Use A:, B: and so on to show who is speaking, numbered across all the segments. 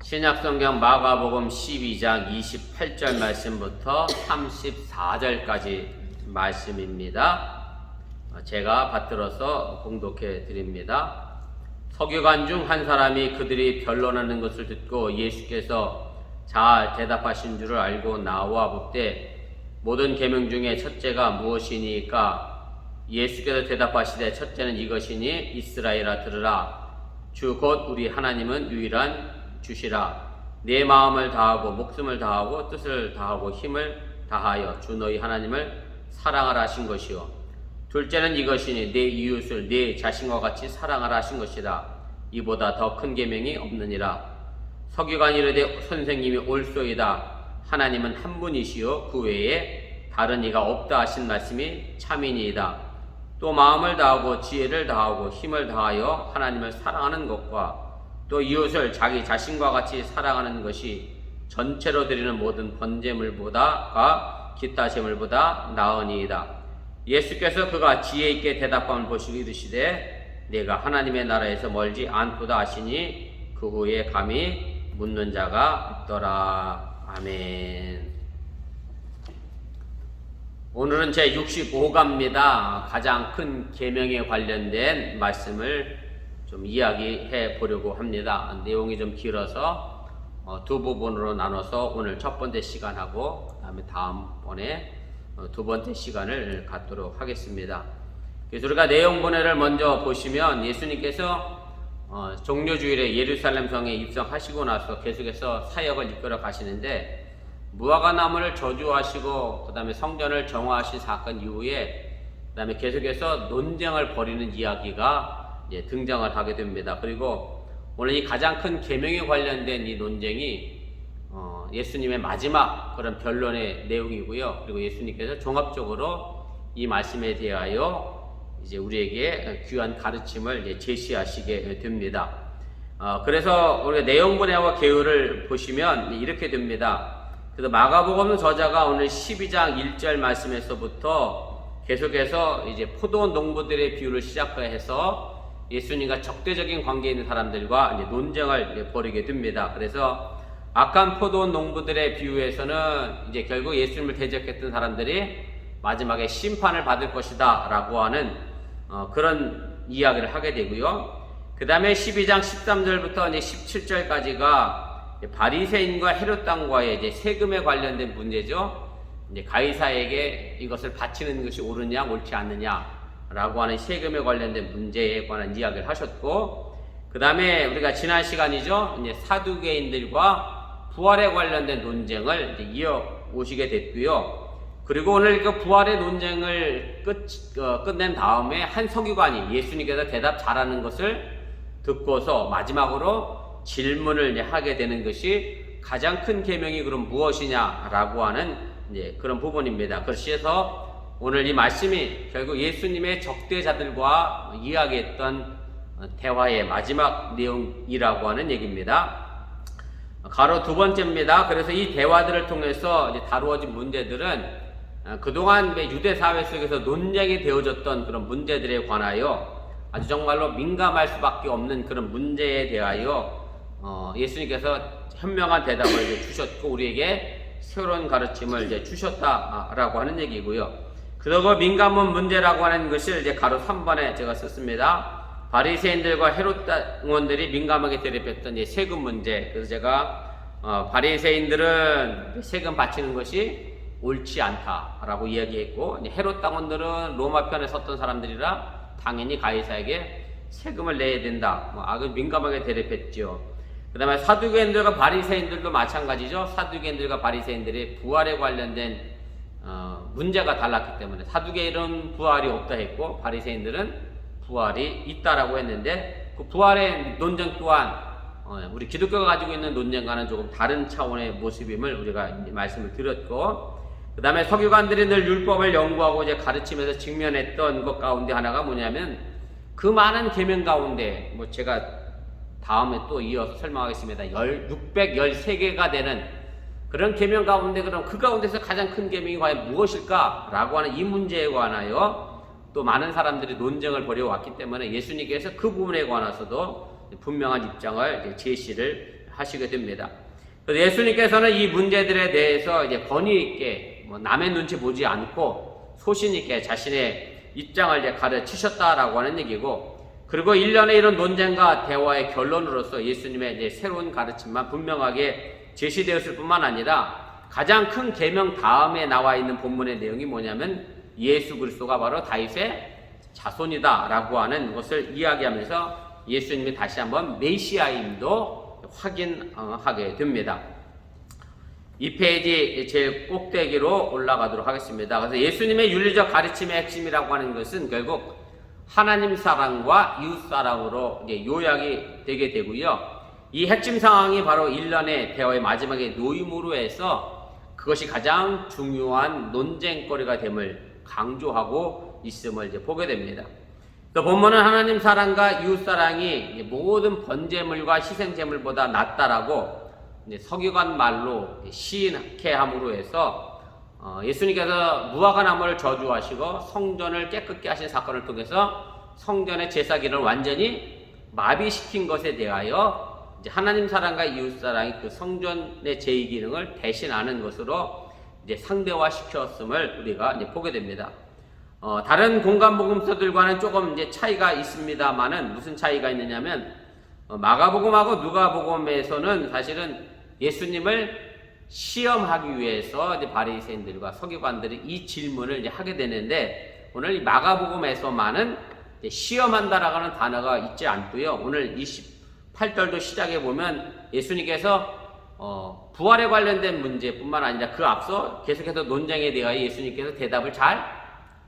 A: 신약성경 마가복음 12장 28절 말씀부터 34절까지 말씀입니다. 제가 받들어서 공독해 드립니다. 서기관 중 한 사람이 그들이 변론하는 것을 듣고 예수께서 잘 대답하신 줄을 알고 나와 묻되 모든 계명 중에 첫째가 무엇이니까? 예수께서 대답하시되 첫째는 이것이니 이스라엘아 들으라. 주 곧 우리 하나님은 유일한 주시라. 내 마음을 다하고 목숨을 다하고 뜻을 다하고 힘을 다하여 주 너희 하나님을 사랑하라 하신 것이요. 둘째는 이것이니 내 이웃을 내 자신과 같이 사랑하라 하신 것이라. 이보다 더 큰 계명이 없느니라. 서기관이 이르되 선생님이 옳소이다. 하나님은 한 분이시요 그 외에 다른 이가 없다 하신 말씀이 참이니이다. 또 마음을 다하고 지혜를 다하고 힘을 다하여 하나님을 사랑하는 것과 또 이웃을 자기 자신과 같이 사랑하는 것이 전체로 드리는 모든 번제물보다가 기타 제물보다 나으니이다. 예수께서 그가 지혜 있게 대답함을 보시고 이르시되 내가 하나님의 나라에서 멀지 않도다 하시니 그 후에 감히 묻는 자가 없더라. 아멘. 오늘은 제 65가입니다. 가장 큰 계명에 관련된 말씀을 좀 이야기해 보려고 합니다. 내용이 좀 길어서 두 부분으로 나눠서 오늘 첫 번째 시간하고 그다음에 다음번에 두 번째 시간을 갖도록 하겠습니다. 그래서 우리가 내용 본해를 먼저 보시면 예수님께서 종려주일에 예루살렘 성에 입성하시고 나서 계속해서 사역을 이끌어 가시는데 무화과나무를 저주하시고 그 다음에 성전을 정화하신 사건 이후에 그 다음에 계속해서 논쟁을 벌이는 이야기가 이제 등장을 하게 됩니다. 그리고 오늘 이 가장 큰 계명에 관련된 이 논쟁이 예수님의 마지막 그런 변론의 내용이고요. 그리고 예수님께서 종합적으로 이 말씀에 대하여 이제 우리에게 귀한 가르침을 이제 제시하시게 됩니다. 그래서 우리가 내용분해와 계율을 보시면 이렇게 됩니다. 그래서 마가복음 저자가 오늘 12장 1절 말씀에서부터 계속해서 이제 포도원 농부들의 비유를 시작해서 예수님과 적대적인 관계에 있는 사람들과 이제 논쟁을 벌이게 됩니다. 그래서 악한 포도원 농부들의 비유에서는 이제 결국 예수님을 대적했던 사람들이 마지막에 심판을 받을 것이다 라고 하는 그런 이야기를 하게 되고요. 그 다음에 12장 13절부터 이제 17절까지가 바리새인과 헤롯 당과의 이제 세금에 관련된 문제죠. 이제 가이사에게 이것을 바치는 것이 옳으냐 옳지 않느냐라고 하는 세금에 관련된 문제에 관한 이야기를 하셨고, 그 다음에 우리가 지난 시간이죠. 이제 사두개인들과 부활에 관련된 논쟁을 이제 이어 오시게 됐고요. 그리고 오늘 그 부활의 논쟁을 끝낸 다음에 한 서기관이 예수님께서 대답 잘하는 것을 듣고서 마지막으로 질문을 하게 되는 것이 가장 큰 계명이 그럼 무엇이냐라고 하는 이제 그런 부분입니다. 그래서 오늘 이 말씀이 결국 예수님의 적대자들과 이야기했던 대화의 마지막 내용이라고 하는 얘기입니다. 가로 두 번째입니다. 그래서 이 대화들을 통해서 이제 다루어진 문제들은 그동안 유대 사회 속에서 논쟁이 되어졌던 그런 문제들에 관하여 아주 정말로 민감할 수밖에 없는 그런 문제에 대하여 예수님께서 현명한 대답을 이제 주셨고 우리에게 새로운 가르침을 이제 주셨다라고 하는 얘기고요. 그리고 민감한 문제라고 하는 것을 이제 가로 3번에 제가 썼습니다. 바리새인들과 헤롯 당원들이 민감하게 대립했던 이제 세금 문제. 그래서 제가 바리새인들은 세금 바치는 것이 옳지 않다라고 이야기했고, 헤롯 당원들은 로마 편에 섰던 사람들이라 당연히 가이사에게 세금을 내야 된다. 아주 민감하게 대립했죠. 그 다음에 사두개인들과 바리새인들도 마찬가지죠. 사두개인들과 바리새인들이 부활에 관련된 문제가 달랐기 때문에 사두개인은 부활이 없다 했고 바리새인들은 부활이 있다라고 했는데 그 부활의 논쟁 또한 우리 기독교가 가지고 있는 논쟁과는 조금 다른 차원의 모습임을 우리가 말씀을 드렸고, 그 다음에 서기관들이 늘 율법을 연구하고 이제 가르치면서 직면했던 것 가운데 하나가 뭐냐면 그 많은 계명 가운데 제가 다음에 또 이어서 설명하겠습니다. 613개가 되는 그런 계명 가운데 그럼 그 가운데서 가장 큰 계명이 과연 무엇일까? 라고 하는 이 문제에 관하여 또 많은 사람들이 논쟁을 벌여왔기 때문에 예수님께서 그 부분에 관해서도 분명한 입장을 제시를 하시게 됩니다. 그래서 예수님께서는 이 문제들에 대해서 이제 권위 있게 남의 눈치 보지 않고 소신 있게 자신의 입장을 이제 가르치셨다라고 하는 얘기고, 그리고 일련의 이런 논쟁과 대화의 결론으로서 예수님의 이제 새로운 가르침만 분명하게 제시되었을 뿐만 아니라 가장 큰 계명 다음에 나와 있는 본문의 내용이 뭐냐면 예수 그리스도가 바로 다윗의 자손이다라고 하는 것을 이야기하면서 예수님이 다시 한번 메시아임도 확인하게 됩니다. 이 페이지 제일 꼭대기로 올라가도록 하겠습니다. 그래서 예수님의 윤리적 가르침의 핵심이라고 하는 것은 결국 하나님 사랑과 이웃 사랑으로 이제 요약이 되게 되고요. 이 핵심 상황이 바로 일련의 대화의 마지막에 놓임으로 해서 그것이 가장 중요한 논쟁거리가 됨을 강조하고 있음을 이제 보게 됩니다. 또 본문은 하나님 사랑과 이웃 사랑이 모든 번제물과 희생제물보다 낫다라고 서기관 말로 시인케 함으로 해서 예수님께서 무화과 나무를 저주하시고 성전을 깨끗게 하신 사건을 통해서 성전의 제사기를 완전히 마비시킨 것에 대하여 이제 하나님 사랑과 이웃 사랑이 그 성전의 제의 기능을 대신하는 것으로 이제 상대화시켰음을 우리가 이제 보게 됩니다. 다른 공간 복음서들과는 조금 이제 차이가 있습니다만은 무슨 차이가 있느냐면 마가복음하고 누가복음에서는 사실은 예수님을 시험하기 위해서 이제 바리새인들과 서기관들이 이 질문을 이제 하게 되는데, 오늘 이 마가복음에서만은 시험한다라고 하는 단어가 있지 않고요. 오늘 28절도 시작해 보면 예수님께서 부활에 관련된 문제뿐만 아니라 그 앞서 계속해서 논쟁에 대하여 예수님께서 대답을 잘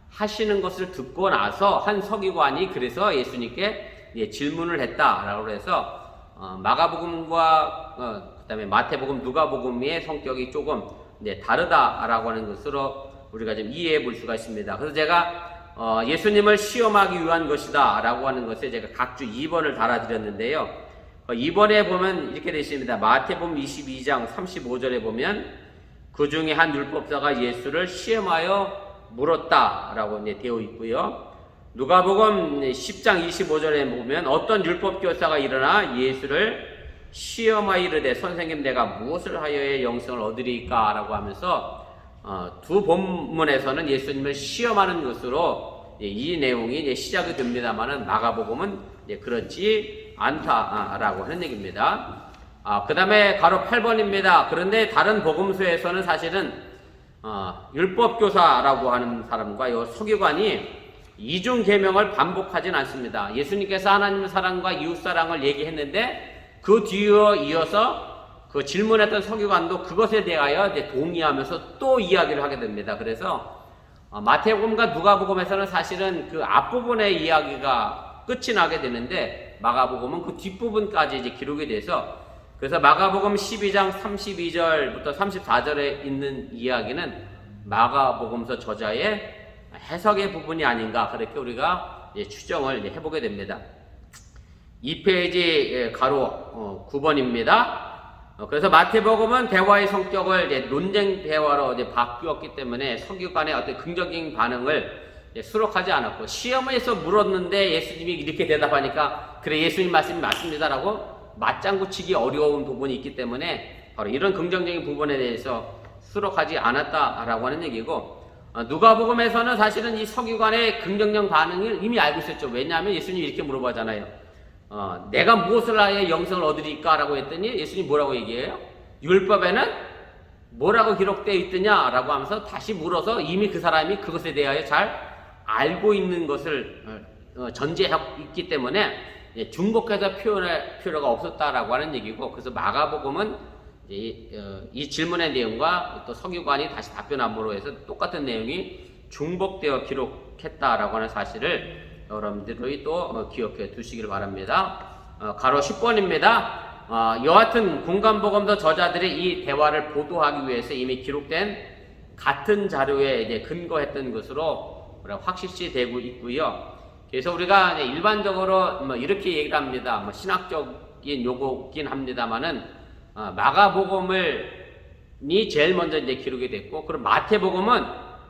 A: 하시는 것을 듣고 나서 한 서기관이 그래서 예수님께 질문을 했다라고 해서 마가복음과 그다음에 마태복음, 누가복음의 성격이 조금 다르다라고 하는 것으로 우리가 좀 이해해 볼 수가 있습니다. 그래서 제가 예수님을 시험하기 위한 것이다라고 하는 것에 제가 각주 2번을 달아드렸는데요. 2번에 보면 이렇게 되어 있습니다. 마태복음 22장 35절에 보면 그 중에 한 율법사가 예수를 시험하여 물었다라고 되어 있고요. 누가복음 10장 25절에 보면 어떤 율법교사가 일어나 예수를 시험하여 이르되 선생님 내가 무엇을 하여야 영생을 얻으리까? 라고 하면서 두 본문에서는 예수님을 시험하는 것으로 이 내용이 시작이 됩니다만은 마가복음은 그렇지 않다라고 하는 얘기입니다. 그 다음에 가로 8번입니다. 그런데 다른 복음서에서는 사실은 율법교사라고 하는 사람과 이 서기관이 이중 계명을 반복하진 않습니다. 예수님께서 하나님의 사랑과 이웃 사랑을 얘기했는데 그 뒤에 이어서 그 질문했던 서기관도 그것에 대하여 이제 동의하면서 또 이야기를 하게 됩니다. 그래서 마태복음과 누가복음에서는 사실은 그 앞부분의 이야기가 끝이 나게 되는데 마가복음은 그 뒷부분까지 이제 기록이 돼서, 그래서 마가복음 12장 32절부터 34절에 있는 이야기는 마가복음서 저자의 해석의 부분이 아닌가, 그렇게 우리가 추정을 해보게 됩니다. 2페이지 가로 9번입니다. 그래서 마태복음은 대화의 성격을 논쟁 대화로 바뀌었기 때문에 서기관의 어떤 긍정적인 반응을 수록하지 않았고, 시험에서 물었는데 예수님이 이렇게 대답하니까 그래 예수님 말씀이 맞습니다라고 맞장구 치기 어려운 부분이 있기 때문에 바로 이런 긍정적인 부분에 대해서 수록하지 않았다라고 하는 얘기고, 누가복음에서는 사실은 이 서기관의 긍정적 반응을 이미 알고 있었죠. 왜냐하면 예수님이 이렇게 물어보잖아요. 내가 무엇을 하여 영생을 얻으리까? 라고 했더니 예수님이 뭐라고 얘기해요? 율법에는 뭐라고 기록되어 있더냐? 라고 하면서 다시 물어서 이미 그 사람이 그것에 대하여 잘 알고 있는 것을 전제하고 있기 때문에 중복해서 표현할 필요가 없었다라고 하는 얘기고, 그래서 마가복음은 이 질문의 내용과 또 서기관이 다시 답변함으로 해서 똑같은 내용이 중복되어 기록했다라고 하는 사실을 여러분들이 또 기억해 두시길 바랍니다. 가로 10번입니다. 여하튼 공간복음서 저자들이 이 대화를 보도하기 위해서 이미 기록된 같은 자료에 이제 근거했던 것으로 확실시 되고 있고요. 그래서 우리가 일반적으로 이렇게 얘기를 합니다. 신학적인 요구긴 합니다만은 마가복음이 제일 먼저 이제 기록이 됐고, 그럼 마태복음은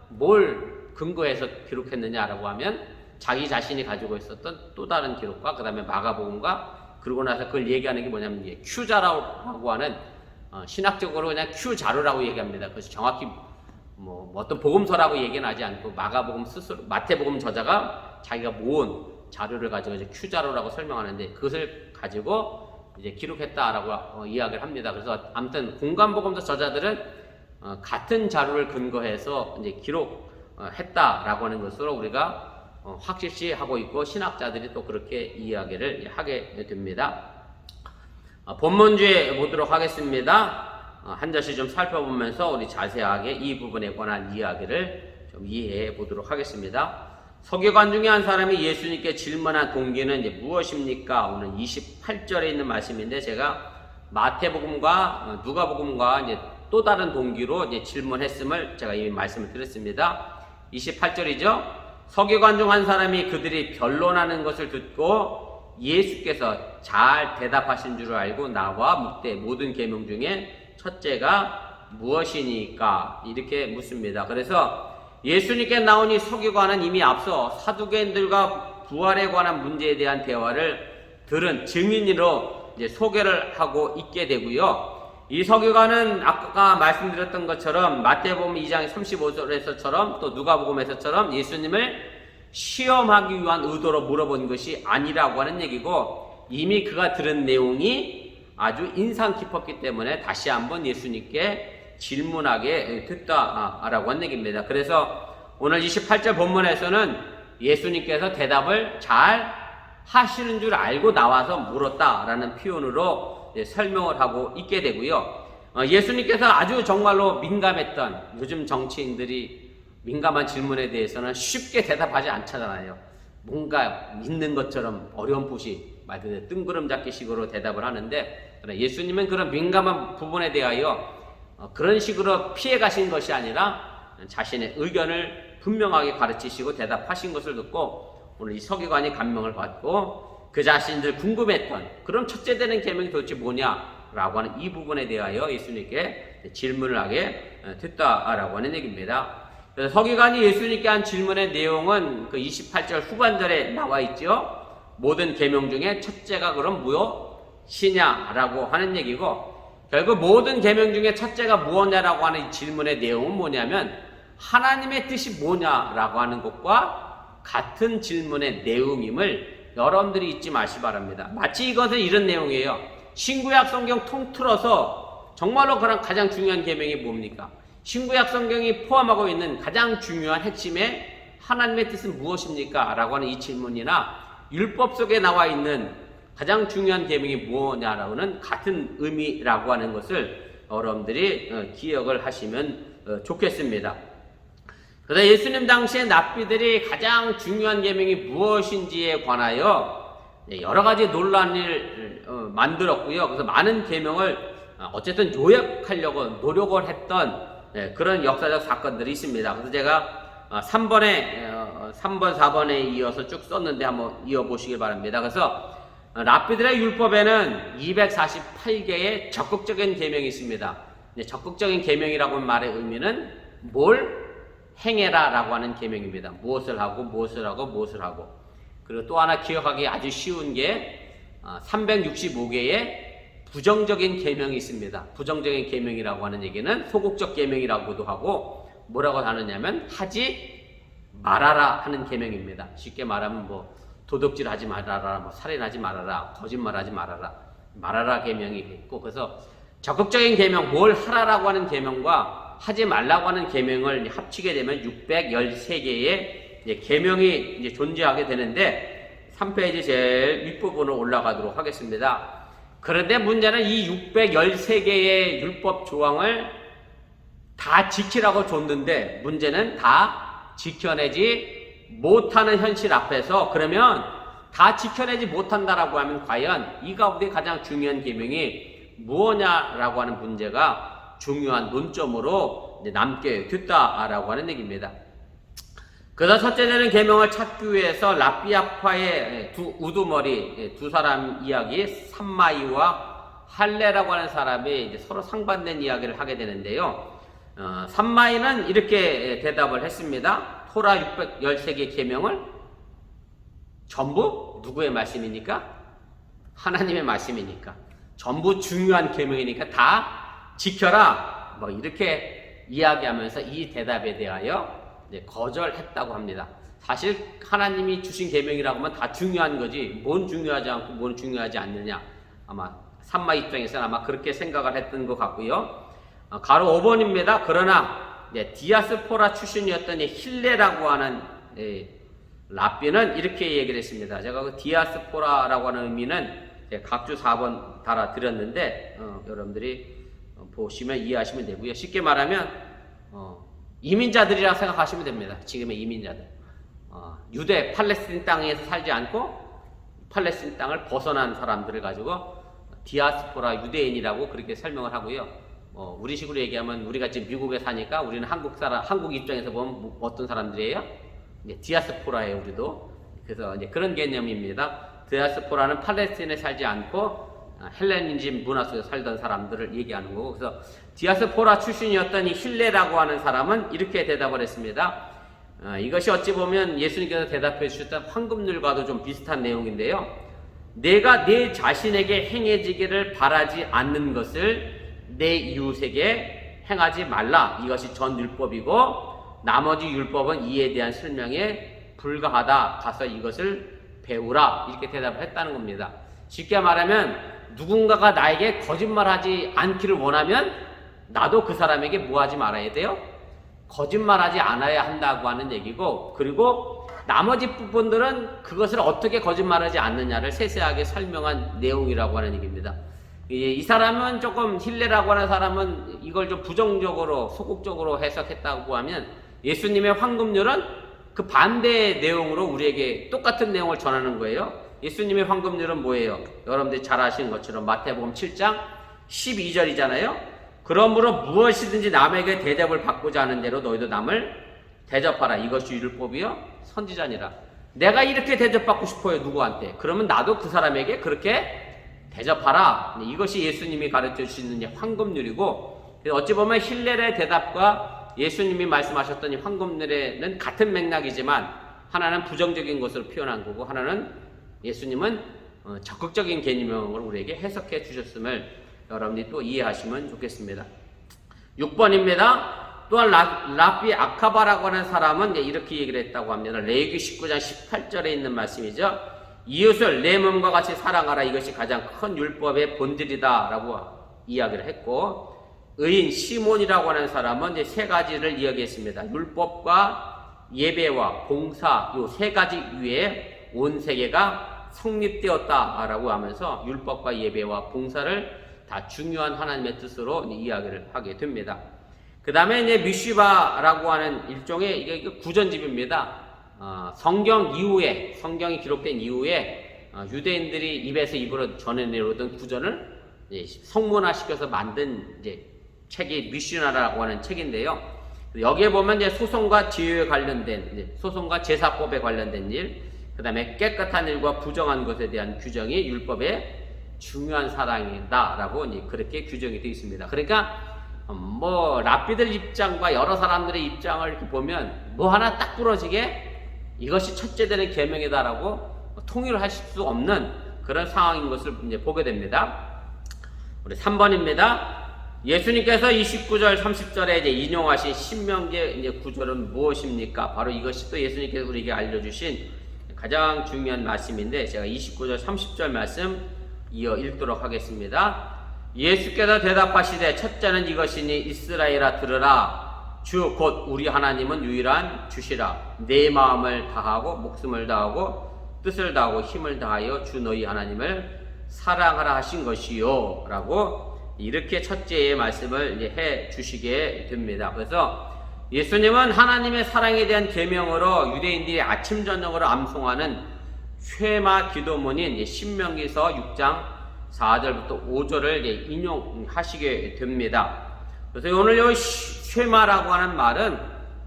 A: 뭘 근거해서 기록했느냐라고 하면 자기 자신이 가지고 있었던 또 다른 기록과 그 다음에 마가복음과 그러고 나서 그걸 얘기하는 게 뭐냐면 이게 Q자라고 하는 신학적으로 그냥 Q자료라고 얘기합니다. 그래서 정확히 뭐 어떤 복음서라고 얘기는 하지 않고 마가복음 스스로 마태복음 저자가 자기가 모은 자료를 가지고 이제 Q자료라고 설명하는데 그것을 가지고 이제 기록했다라고 이야기를 합니다. 그래서 아무튼 공관복음서 저자들은 같은 자료를 근거해서 이제 기록했다라고 하는 것으로 우리가 확실시 하고 있고 신학자들이 또 그렇게 이야기를 하게 됩니다. 본문주에 보도록 하겠습니다. 한 절씩 좀 살펴보면서 우리 자세하게 이 부분에 관한 이야기를 좀 이해해 보도록 하겠습니다. 서기관 중에 한 사람이 예수님께 질문한 동기는 이제 무엇입니까? 오늘 28절에 있는 말씀인데 제가 마태복음과 누가복음과 이제 또 다른 동기로 이제 질문했음을 제가 이미 말씀을 드렸습니다. 28절이죠. 서기관 중 한 사람이 그들이 변론하는 것을 듣고 예수께서 잘 대답하신 줄 알고 나와 묻되 모든 계명 중에 첫째가 무엇이니까? 이렇게 묻습니다. 그래서 예수님께 나온 이 서기관은 이미 앞서 사두개인들과 부활에 관한 문제에 대한 대화를 들은 증인으로 이제 소개를 하고 있게 되고요. 이 서기관은 아까 말씀드렸던 것처럼 마태복음 2장 35절에서처럼 또 누가복음에서처럼 예수님을 시험하기 위한 의도로 물어본 것이 아니라고 하는 얘기고 이미 그가 들은 내용이 아주 인상 깊었기 때문에 다시 한번 예수님께 질문하게 됐다라고 하는 얘기입니다. 그래서 오늘 28절 본문에서는 예수님께서 대답을 잘 하시는 줄 알고 나와서 물었다라는 표현으로 설명을 하고 있게 되고요. 예수님께서 아주 정말로 민감했던 요즘 정치인들이 민감한 질문에 대해서는 쉽게 대답하지 않잖아요. 뭔가 믿는 것처럼 어렴풋이 말 그대로 뜬구름 잡기 식으로 대답을 하는데 예수님은 그런 민감한 부분에 대하여 그런 식으로 피해 가신 것이 아니라 자신의 의견을 분명하게 가르치시고 대답하신 것을 듣고 오늘 이 서기관이 감명을 받고 그 자신들 궁금했던 그럼 첫째 되는 계명이 도대체 뭐냐라고 하는 이 부분에 대하여 예수님께 질문을 하게 됐다라고 하는 얘기입니다. 그래서 서기관이 예수님께 한 질문의 내용은 그 28절 후반절에 나와 있죠. 모든 계명 중에 첫째가 그럼 무엇이냐라고 하는 얘기고 결국 모든 계명 중에 첫째가 무엇냐라고 하는 이 질문의 내용은 뭐냐면 하나님의 뜻이 뭐냐라고 하는 것과 같은 질문의 내용임을 여러분들이 잊지 마시기 바랍니다. 마치 이것은 이런 내용이에요. 신구약 성경 통틀어서 정말로 그런 가장 중요한 계명이 뭡니까? 신구약 성경이 포함하고 있는 가장 중요한 핵심의 하나님의 뜻은 무엇입니까? 라고 하는 이 질문이나 율법 속에 나와 있는 가장 중요한 계명이 뭐냐라고는 같은 의미라고 하는 것을 여러분들이 기억을 하시면 좋겠습니다. 그래서 예수님 당시에 납비들이 가장 중요한 계명이 무엇인지에 관하여 여러 가지 논란을 만들었고요. 그래서 많은 계명을 어쨌든 요약하려고 노력을 했던 그런 역사적 사건들이 있습니다. 그래서 제가 3번, 4번에 이어서 쭉 썼는데 한번 이어보시길 바랍니다. 그래서 랍비들의 율법에는 248개의 적극적인 계명이 있습니다. 적극적인 계명이라고 하는 말의 의미는 뭘 행해라 라고 하는 계명입니다. 무엇을 하고 무엇을 하고 무엇을 하고. 그리고 또 하나 기억하기 아주 쉬운 게 365개의 부정적인 계명이 있습니다. 부정적인 계명이라고 하는 얘기는 소극적 계명이라고도 하고 뭐라고 하느냐면 하지 말아라 하는 계명입니다. 쉽게 말하면 뭐 도둑질 하지 말아라, 뭐 살인하지 말아라, 거짓말하지 말아라, 말아라 계명이 있고 그래서 적극적인 계명, 뭘 하라라고 하는 계명과 하지 말라고 하는 계명을 합치게 되면 613개의 계명이 이제 존재하게 되는데 3페이지 제일 윗부분으로 올라가도록 하겠습니다. 그런데 문제는 이 613개의 율법 조항을 다 지키라고 줬는데 문제는 다 지켜내지 못하는 현실 앞에서 그러면 다 지켜내지 못한다라고 하면 과연 이 가운데 가장 중요한 계명이 무엇냐라고 하는 문제가 중요한 논점으로 남게 됐다라고 하는 얘기입니다. 그래서 첫째 되는 계명을 찾기 위해서 랍비아파의 두 우두머리 두 사람 이야기 삼마이와 할레라고 하는 사람이 이제 서로 상반된 이야기를 하게 되는데요. 삼마이는 이렇게 대답을 했습니다. 토라 613개 계명을 전부 누구의 말씀입니까? 하나님의 말씀이니까 전부 중요한 계명이니까 다 지켜라 뭐 이렇게 이야기하면서 이 대답에 대하여 거절했다고 합니다. 사실 하나님이 주신 계명이라고 하면 다 중요한 거지 뭔 중요하지 않고 뭔 중요하지 않느냐 아마 산마 입장에서는 아마 그렇게 생각을 했던 것 같고요. 가로 5번입니다. 그러나 디아스포라 출신이었던 힐레라고 하는 랍비는 이렇게 얘기를 했습니다. 제가 그 디아스포라라고 하는 의미는 각주 4번 달아드렸는데 여러분들이 보시면 이해하시면 되고요. 쉽게 말하면 이민자들이라 생각하시면 됩니다. 지금의 이민자들. 유대 팔레스틴 땅에서 살지 않고 팔레스틴 땅을 벗어난 사람들을 가지고 디아스포라 유대인이라고 그렇게 설명을 하고요. 우리식으로 얘기하면 우리가 지금 미국에 사니까 우리는 한국 입장에서 보면 어떤 사람들이에요? 디아스포라예요, 우리도. 그래서 이제 그런 개념입니다. 디아스포라는 팔레스틴에 살지 않고 헬레니즘 문화 속에서 살던 사람들을 얘기하는 거고, 그래서 디아스포라 출신이었던 이 힐레라고 하는 사람은 이렇게 대답을 했습니다. 이것이 어찌 보면 예수님께서 대답해 주셨던 황금률과도 좀 비슷한 내용인데요. 내가 내 자신에게 행해지기를 바라지 않는 것을 내 이웃에게 행하지 말라. 이것이 전 율법이고 나머지 율법은 이에 대한 설명에 불과하다. 가서 이것을 배우라. 이렇게 대답을 했다는 겁니다. 쉽게 말하면 누군가가 나에게 거짓말하지 않기를 원하면 나도 그 사람에게 뭐 하지 말아야 돼요? 거짓말하지 않아야 한다고 하는 얘기고, 그리고 나머지 부분들은 그것을 어떻게 거짓말하지 않느냐를 세세하게 설명한 내용이라고 하는 얘기입니다. 이 사람은 조금 힐레라고 하는 사람은 이걸 좀 부정적으로 소극적으로 해석했다고 하면 예수님의 황금률은 그 반대의 내용으로 우리에게 똑같은 내용을 전하는 거예요. 예수님의 황금률은 뭐예요? 여러분들이 잘 아시는 것처럼 마태복음 7장 12절이잖아요. 그러므로 무엇이든지 남에게 대접을 받고자 하는 대로 너희도 남을 대접하라. 이것이 율법이요 선지자니라. 내가 이렇게 대접받고 싶어요, 누구한테. 그러면 나도 그 사람에게 그렇게 대접하라. 이것이 예수님이 가르쳐 주시는 황금률이고, 어찌 보면 힐렐의 대답과 예수님이 말씀하셨던 이 황금률에는 같은 맥락이지만 하나는 부정적인 것으로 표현한 거고 하나는 예수님은 적극적인 개념을 우리에게 해석해 주셨음을 여러분이 또 이해하시면 좋겠습니다. 6번입니다. 또한 랍비 아카바라고 하는 사람은 이렇게 얘기를 했다고 합니다. 레위기 19장 18절에 있는 말씀이죠. 이웃을 내 몸과 같이 사랑하라. 이것이 가장 큰 율법의 본질이다 라고 이야기를 했고, 의인 시몬이라고 하는 사람은 이제 세 가지를 이야기했습니다. 율법과 예배와 봉사, 이 세 가지 위에 온 세계가 성립되었다라고 하면서 율법과 예배와 봉사를 다 중요한 하나님의 뜻으로 이야기를 하게 됩니다. 그 다음에 이제 미슈바라고 하는 일종의 이게 구전집입니다. 성경이 기록된 이후에 유대인들이 입에서 입으로 전해내려오던 구전을 성문화시켜서 만든 이제 책이 미슈나라고 하는 책인데요. 여기에 보면 이제 소송과 지효에 관련된 소송과 제사법에 관련된 일, 그 다음에 깨끗한 일과 부정한 것에 대한 규정이 율법의 중요한 사랑이다라고 그렇게 규정이 되어 있습니다. 그러니까 랍비들 입장과 여러 사람들의 입장을 이렇게 보면 뭐 하나 딱 부러지게 이것이 첫째 되는 계명이다라고 통일을 하실 수 없는 그런 상황인 것을 이제 보게 됩니다. 우리 3번입니다. 예수님께서 29절 30절에 이제 인용하신 신명기의 이제 구절은 무엇입니까? 바로 이것이 또 예수님께서 우리에게 알려주신 가장 중요한 말씀인데, 제가 29절 30절 말씀 이어 읽도록 하겠습니다. 예수께서 대답하시되 첫째는 이것이니 이스라엘아 들으라. 주 곧 우리 하나님은 유일한 주시라. 내 마음을 다하고 목숨을 다하고 뜻을 다하고 힘을 다하여 주 너희 하나님을 사랑하라 하신 것이요 라고 이렇게 첫째의 말씀을 이제 해 주시게 됩니다. 그래서 예수님은 하나님의 사랑에 대한 계명으로 유대인들이 아침 저녁으로 암송하는 쉐마 기도문인 신명기서 6장 4절부터 5절을 인용하시게 됩니다. 그래서 오늘 이 쉐마라고 하는 말은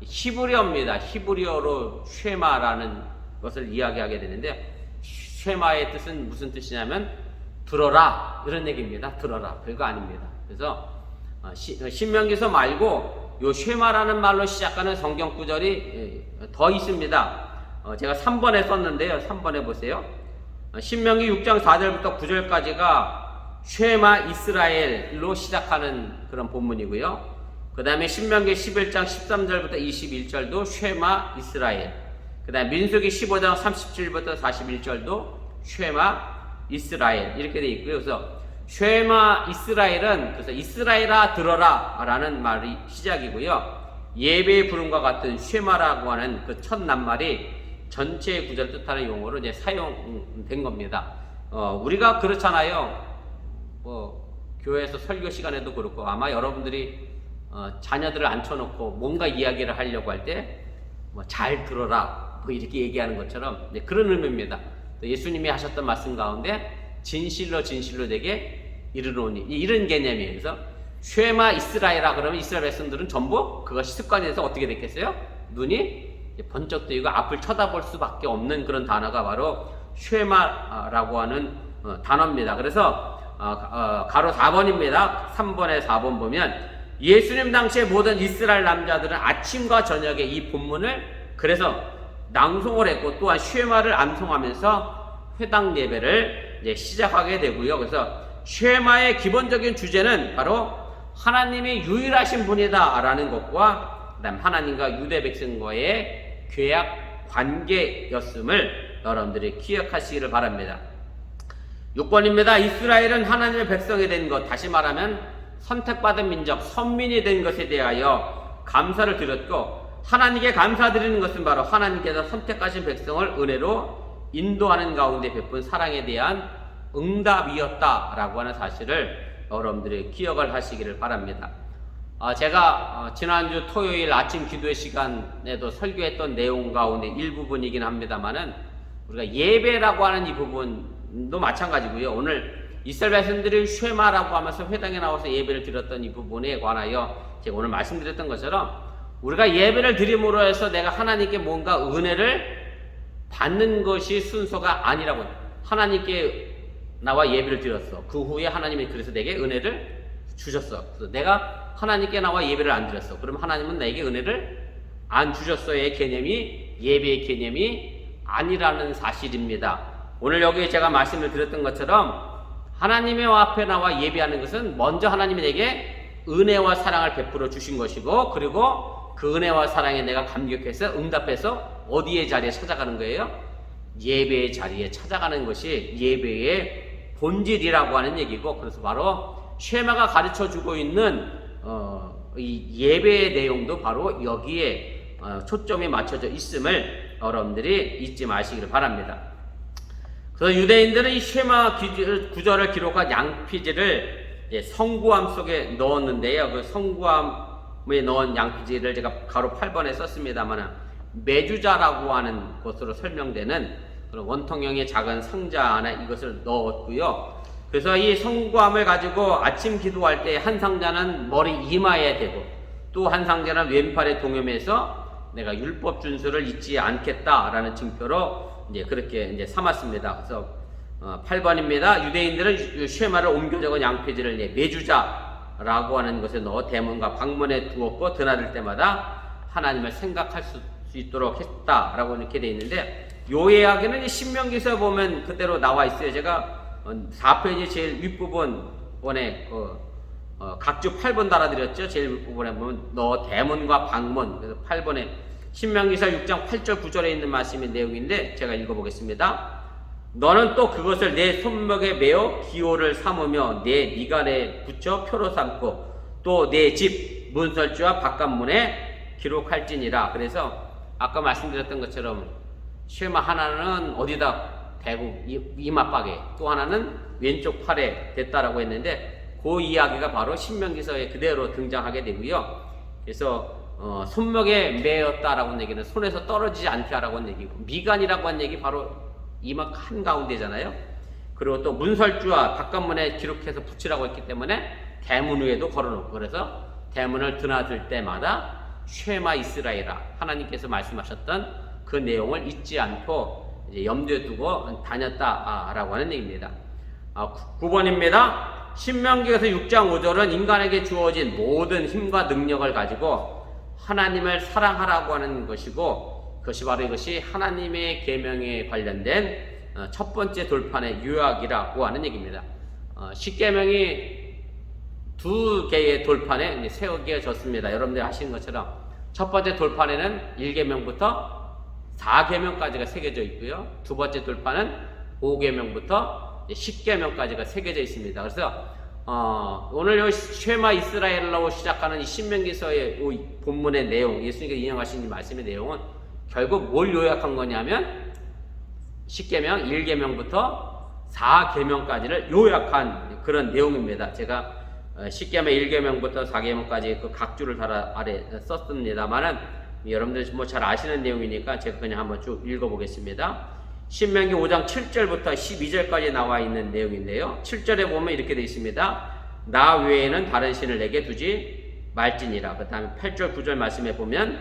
A: 히브리어입니다. 히브리어로 쉐마라는 것을 이야기하게 되는데, 쉐마의 뜻은 무슨 뜻이냐면 들어라 이런 얘기입니다. 들어라, 별거 아닙니다. 그래서 신명기서 말고 요 쉐마라는 말로 시작하는 성경 구절이 더 있습니다. 제가 3번에 썼는데요. 3번에 보세요. 신명기 6장 4절부터 9절까지가 쉐마 이스라엘로 시작하는 그런 본문이고요. 그 다음에 신명기 11장 13절부터 21절도 쉐마 이스라엘, 그 다음에 민수기 15장 37절부터 41절도 쉐마 이스라엘 이렇게 되어 있고요. 그래서 쉐마 이스라엘은 그래서 이스라엘아 들어라 라는 말이 시작이고요. 예배의 부름과 같은 쉐마라고 하는 그 첫 낱말이 전체 구절을 뜻하는 용어로 이제 사용된 겁니다. 우리가 그렇잖아요. 교회에서 설교 시간에도 그렇고 아마 여러분들이 자녀들을 앉혀놓고 뭔가 이야기를 하려고 할 때 잘 들어라 이렇게 얘기하는 것처럼 그런 의미입니다. 예수님이 하셨던 말씀 가운데 진실로 진실로 내게 이르노니 이런 개념이에요. 그래서 쉐마 이스라엘아 그러면 이스라엘 백성들은 전부 그것이 습관이 돼서 어떻게 됐겠어요? 눈이 번쩍 뜨이고 앞을 쳐다볼 수밖에 없는 그런 단어가 바로 쉐마라고 하는 단어입니다. 그래서 가로 4번입니다. 3번에 4번 보면 예수님 당시에 모든 이스라엘 남자들은 아침과 저녁에 이 본문을 그래서 낭송을 했고 또한 쉐마를 암송하면서 회당 예배를 이제 시작하게 되고요. 그래서 쉐마의 기본적인 주제는 바로 하나님이 유일하신 분이다 라는 것과 그다음 하나님과 유대 백성과의 계약 관계였음을 여러분들이 기억하시기를 바랍니다. 6번입니다. 이스라엘은 하나님의 백성이 된 것, 다시 말하면 선택받은 민족, 선민이 된 것에 대하여 감사를 드렸고 하나님께 감사드리는 것은 바로 하나님께서 선택하신 백성을 은혜로 인도하는 가운데 베푼 사랑에 대한 응답이었다라고 하는 사실을 여러분들이 기억을 하시기를 바랍니다. 제가 지난주 토요일 아침 기도의 시간에도 설교했던 내용 가운데 일부분이긴 합니다만은 우리가 예배라고 하는 이 부분도 마찬가지고요. 오늘 이스라엘 백성들이 쉐마라고 하면서 회당에 나와서 예배를 드렸던 이 부분에 관하여 제가 오늘 말씀드렸던 것처럼 우리가 예배를 드림으로 해서 내가 하나님께 뭔가 은혜를 받는 것이 순서가 아니라고. 하나님께 나와 예배를 드렸어. 그 후에 하나님이 그래서 내게 은혜를 주셨어. 그래서 내가 하나님께 나와 예배를 안 드렸어. 그럼 하나님은 나에게 은혜를 안 주셨어의 개념이 예배의 개념이 아니라는 사실입니다. 오늘 여기 제가 말씀을 드렸던 것처럼 하나님의 앞에 나와 예배하는 것은 먼저 하나님이 내게 은혜와 사랑을 베풀어 주신 것이고 그리고 그 은혜와 사랑에 내가 감격해서 응답해서 어디의 자리에 찾아가는 거예요? 예배의 자리에 찾아가는 것이 예배의 본질이라고 하는 얘기고 그래서 바로 쉐마가 가르쳐주고 있는 이 예배의 내용도 바로 여기에 초점이 맞춰져 있음을 여러분들이 잊지 마시기를 바랍니다. 그래서 유대인들은 이 쉐마 구절을 기록한 양피지를 성구함 속에 넣었는데요. 그 성구함에 넣은 양피지를 제가 가로 8번에 썼습니다만 메주자라고 하는 것으로 설명되는 그런 원통형의 작은 상자 안에 이것을 넣었고요. 그래서 이 성구함을 가지고 아침 기도할 때 한 상자는 머리 이마에 대고 또 한 상자는 왼팔에 동여매서 내가 율법 준수를 잊지 않겠다라는 증표로 이제 그렇게 이제 삼았습니다. 그래서 8번입니다. 유대인들은 쉐마를 옮겨 적은 양피지를 메주자라고 하는 것에 넣어 대문과 방문에 두었고 드나들 때마다 하나님을 생각할 수 있도록 했다라고 이렇게 되어 있는데 요 이야기는 신명기에서 보면 그대로 나와 있어요. 제가 4페이지 제일 윗부분에 각주 8번 달아드렸죠. 제일 윗부분에 보면 너 대문과 방문. 그래서 8번에 신명기서 6장 8절 9절에 있는 말씀의 내용인데 제가 읽어보겠습니다. 너는 또 그것을 내 손목에 매어 기호를 삼으며 내 미간에 붙여 표로 삼고 또 내 집 문설주와 바깥문에 기록할지니라. 그래서 아까 말씀드렸던 것처럼 쉐마 하나는 어디다 대고 이마박에 또 하나는 왼쪽 팔에 됐다라고 했는데 그 이야기가 바로 신명기서에 그대로 등장하게 되고요. 그래서 손목에 매었다라고 하는 얘기는 손에서 떨어지지 않게 하라고 하는 얘기고 미간이라고 하는 얘기 바로 이마 한가운데잖아요. 그리고 또 문설주와 바깥문에 기록해서 붙이라고 했기 때문에 대문 위에도 걸어놓고 그래서 대문을 드나들 때마다 쉐마 이스라엘아 하나님께서 말씀하셨던 그 내용을 잊지 않고 이제 염두에 두고 다녔다라고 하는 얘기입니다. 9번입니다. 신명기에서 6장 5절은 인간에게 주어진 모든 힘과 능력을 가지고 하나님을 사랑하라고 하는 것이고 그것이 바로 이것이 하나님의 계명에 관련된 첫 번째 돌판의 요약이라고 하는 얘기입니다. 십계명이 두 개의 돌판에 세워졌습니다. 여러분들이 아시는 것처럼 첫 번째 돌판에는 1계명부터 4계명까지가 새겨져 있고요. 두 번째 돌판은 5계명부터 10계명까지가 새겨져 있습니다. 그래서 오늘 요 쉐마 이스라엘로 시작하는 이 신명기서의 본문의 내용, 예수님께서 인용하신 이 말씀의 내용은 결국 뭘 요약한 거냐면 10계명, 1계명부터 4계명까지를 요약한 그런 내용입니다. 제가 10계명, 1계명부터 4계명까지 그 각주를 달아 아래 썼습니다만은 여러분들 뭐 잘 아시는 내용이니까 제가 그냥 한번 쭉 읽어보겠습니다. 신명기 5장 7절부터 12절까지 나와 있는 내용인데요. 7절에 보면 이렇게 되어 있습니다. 나 외에는 다른 신을 내게 두지 말지니라. 그 다음에 8절 9절 말씀에 보면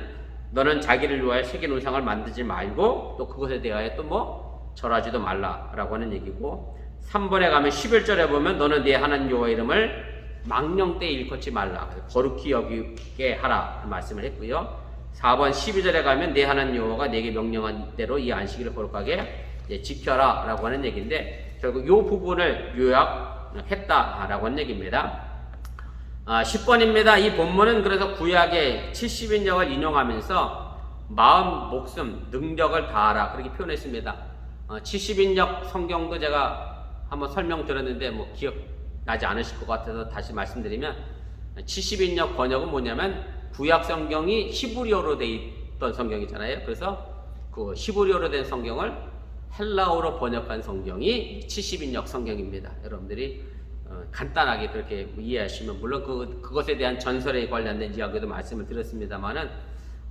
A: 너는 자기를 위하여 새긴 우상을 만들지 말고 또 그것에 대하여 또 뭐 절하지도 말라라고 하는 얘기고, 3번에 가면 11절에 보면 너는 네 하나님 여호와 이름을 망령 때에 일컫지 말라, 거룩히 여기게 하라 말씀을 했고요. 4번 12절에 가면 내 하나님 여호와가 내게 명령한 대로 이 안식일을 거룩하게 지켜라 라고 하는 얘기인데, 결국 이 부분을 요약했다라고 하는 얘기입니다. 10번입니다. 이 본문은 그래서 구약의 70인역을 인용하면서 마음, 목숨, 능력을 다하라 그렇게 표현했습니다. 70인역 성경도 제가 한번 설명드렸는데 뭐 기억나지 않으실 것 같아서 다시 말씀드리면, 70인역 번역은 뭐냐면 구약 성경이 히브리어로 돼 있던 성경이잖아요. 그래서 그 히브리어로 된 성경을 헬라어로 번역한 성경이 70인역 성경입니다. 여러분들이 간단하게 그렇게 이해하시면, 물론 그것에 대한 전설에 관련된 이야기도 말씀을 드렸습니다만은,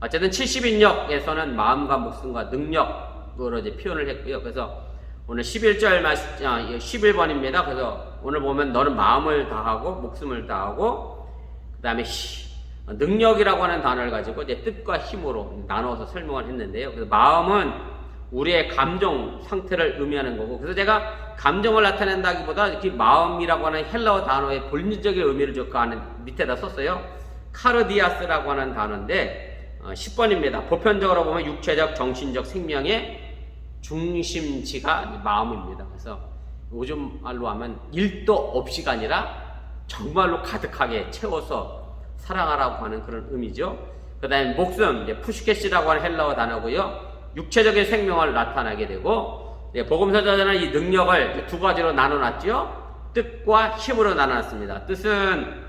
A: 어쨌든 70인역에서는 마음과 목숨과 능력으로 이제 표현을 했고요. 그래서 오늘 11번입니다. 그래서 오늘 보면 너는 마음을 다하고 목숨을 다하고 그 다음에 능력이라고 하는 단어를 가지고 이제 뜻과 힘으로 나눠서 설명을 했는데요. 그래서 마음은 우리의 감정 상태를 의미하는 거고, 그래서 제가 감정을 나타낸다기보다 이렇게 마음이라고 하는 헬라어 단어의 본질적인 의미를 좀 그 안에 밑에다 썼어요. 카르디아스라고 하는 단어인데 10번입니다. 보편적으로 보면 육체적, 정신적 생명의 중심지가 마음입니다. 그래서 요즘 말로 하면 1도 없이가 아니라 정말로 가득하게 채워서 사랑하라고 하는 그런 의미죠. 그 다음에 목숨, 푸시케시라고 하는 헬라어 단어고요. 육체적인 생명을 나타나게 되고, 복음서 저자는 이 능력을 두 가지로 나눠놨죠. 뜻과 힘으로 나눠놨습니다. 뜻은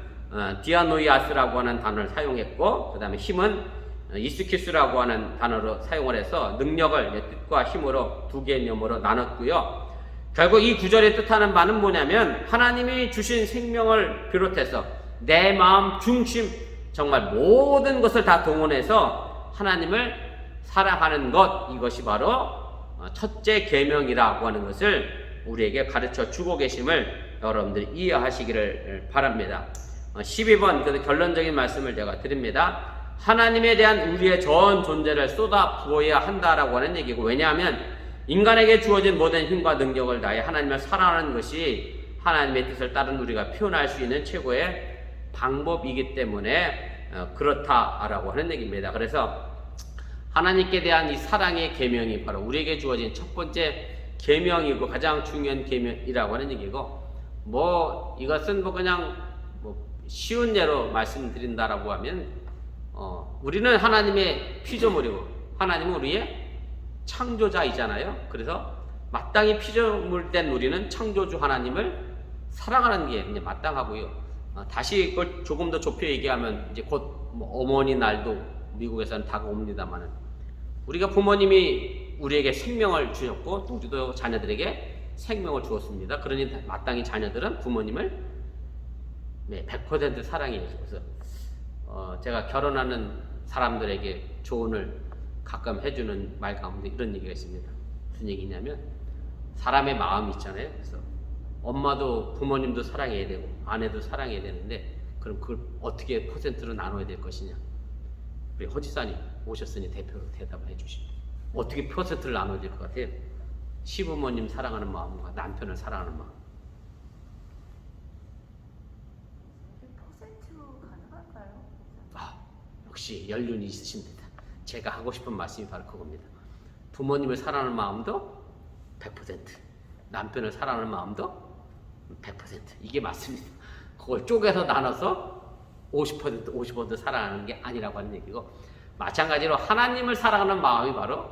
A: 디아노이아스라고 하는 단어를 사용했고, 그 다음에 힘은 이스키스라고 하는 단어로 사용을 해서 능력을 뜻과 힘으로 두 개념으로 나눴고요. 결국 이 구절이 뜻하는 바는 뭐냐면, 하나님이 주신 생명을 비롯해서 내 마음 중심, 정말 모든 것을 다 동원해서 하나님을 사랑하는 것, 이것이 바로 첫째 계명이라고 하는 것을 우리에게 가르쳐 주고 계심을 여러분들이 이해하시기를 바랍니다. 12번 그 결론적인 말씀을 제가 드립니다. 하나님에 대한 우리의 전 존재를 쏟아 부어야 한다라고 하는 얘기고, 왜냐하면 인간에게 주어진 모든 힘과 능력을 다해 하나님을 사랑하는 것이 하나님의 뜻을 따른 우리가 표현할 수 있는 최고의 방법이기 때문에 그렇다라고 하는 얘기입니다. 그래서 하나님께 대한 이 사랑의 계명이 바로 우리에게 주어진 첫 번째 계명이고 가장 중요한 계명이라고 하는 얘기고, 뭐 이것은 뭐 그냥 뭐 쉬운 예로 말씀드린다라고 하면 우리는 하나님의 피조물이고 하나님은 우리의 창조자이잖아요. 그래서 마땅히 피조물된 우리는 창조주 하나님을 사랑하는 게 이제 마땅하고요. 다시 그걸 조금 더 좁혀 얘기하면 이제 곧 뭐 어머니 날도 미국에서는 다가옵니다만은, 우리가 부모님이 우리에게 생명을 주셨고 또 우리도 자녀들에게 생명을 주었습니다. 그러니 마땅히 자녀들은 부모님을 100% 사랑해요. 그래서 제가 결혼하는 사람들에게 조언을 가끔 해주는 말 가운데 이런 얘기가 있습니다. 무슨 얘기냐면, 사람의 마음이 있잖아요. 그래서 엄마도 부모님도 사랑해야 되고 아내도 사랑해야 되는데, 그럼 그걸 어떻게 퍼센트로 나눠야 될 것이냐. 우리 허지사님 오셨으니 대표로 대답을 해주십시오. 어떻게 퍼센트를 나눠야 될 것 같아요? 시부모님 사랑하는 마음과 남편을 사랑하는 마음. 역시 연륜이 있으십니다. 제가 하고 싶은 말씀이 바로 그겁니다. 부모님을 사랑하는 마음도 100%. 남편을 사랑하는 마음도 100%. 이게 맞습니다. 그걸 쪼개서 나눠서 50% 사랑하는 게 아니라고 하는 얘기고, 마찬가지로 하나님을 사랑하는 마음이 바로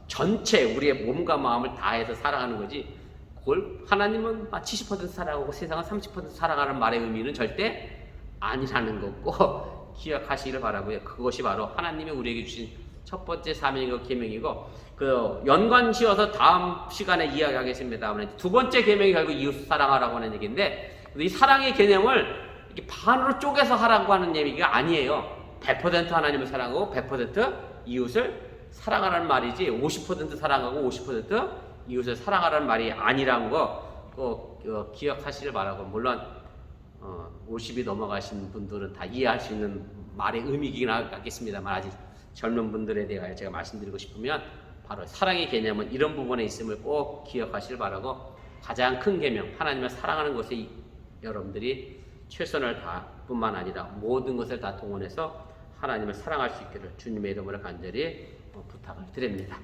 A: 전체 우리의 몸과 마음을 다해서 사랑하는 거지, 그걸 하나님은 70% 사랑하고 세상은 30% 사랑하는 말의 의미는 절대 아니라는 거고 기억하시기를 바라고요. 그것이 바로 하나님이 우리에게 주신 첫 번째 사명이고 계명이고, 그 연관지어서 다음 시간에 이야기하겠습니다. 두 번째 계명이 결국 이웃 사랑하라고 하는 얘기인데, 이 사랑의 개념을 이렇게 반으로 쪼개서 하라고 하는 얘기가 아니에요. 100% 하나님을 사랑하고 100% 이웃을 사랑하라는 말이지, 50% 사랑하고 50% 이웃을 사랑하라는 말이 아니라는 거 꼭 기억하시길 바라고, 물론 50이 넘어가신 분들은 다 이해할 수 있는 말의 의미이긴 하겠습니다만, 아직 젊은 분들에 대하여 제가 말씀드리고 싶으면 바로 사랑의 개념은 이런 부분에 있음을 꼭 기억하시길 바라고, 가장 큰 계명 하나님을 사랑하는 것에 여러분들이 최선을 다할 뿐만 아니라 모든 것을 다 동원해서 하나님을 사랑할 수 있기를 주님의 이름으로 간절히 부탁을 드립니다.